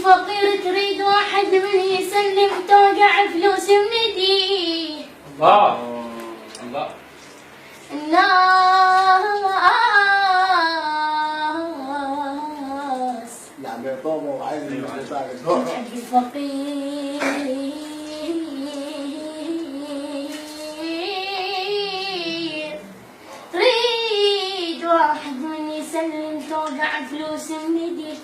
فقير تريد واحد من يسلم توقع فلوس من يديه. الله الله. الناس نعم يطوم وعين الفقير تريد واحد من يسلم توقع فلوس من يديه.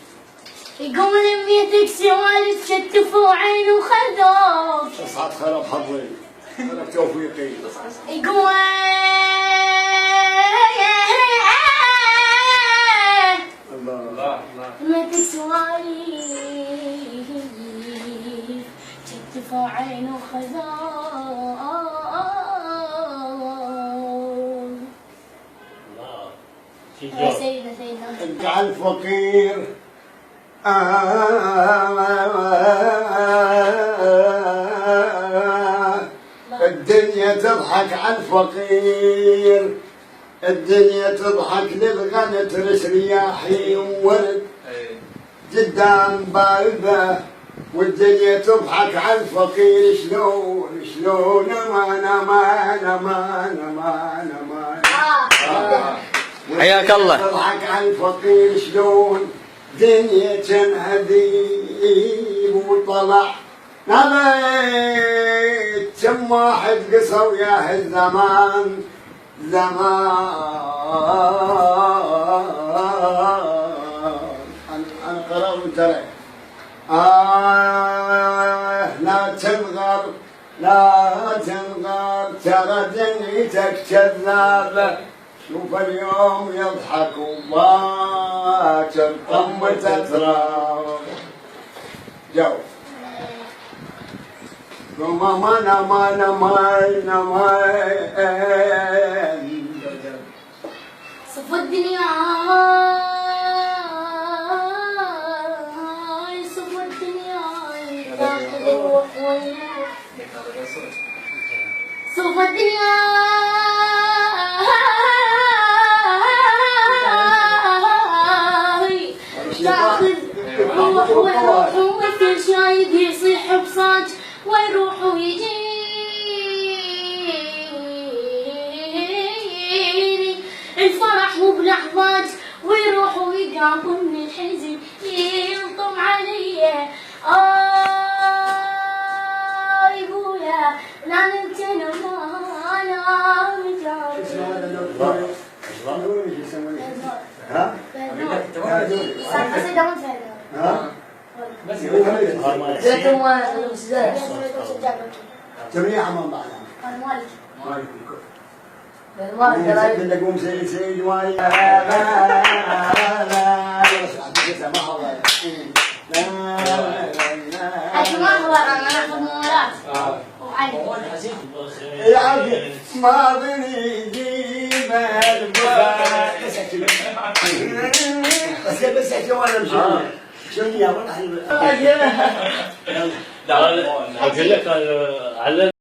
يقول بيتك سوالف شتفوا عين وخذوك. اصعد خرب حظي خرب توفيقي. يقول الله الله الله. بيتك سوالف شتفوا عين وخذوك. يا سيدنا سيدنا اجعل فقير الدنيا تضحك على الفقير، الدنيا تضحك للغنى ترس رياحي وورد قدام بابه، والدنيا تضحك على الفقير. شلون شلون امان امان امان امان امان. حياك الله. تضحك على الفقير شلون دنيا هذيب وطلع نبيت كم واحد قصوا يا الزمان زمان. انا قرأت ترى لا تنغر لا تنغر ترى دنيتك كذابة. شوف اليوم يضحك وباكر طمة تراب. جو قوم امان امان امان امان. صف الدنيا صف الدنيا تاخذ الروح والنور. صف الدنيا تاخذ الروح والروح وكل شايب يصيح بصاج ويروح ويجيني الفرح مو بلحظات ويروح ويقابلني الحزن ينطم علي. يقولا لا نمتن انا ها؟ جميع عمان معنا. مالك نقوم سيد سيد مالي. لا ما بنيجي بس احكي وانا مشي شنو يا لا اقول لك على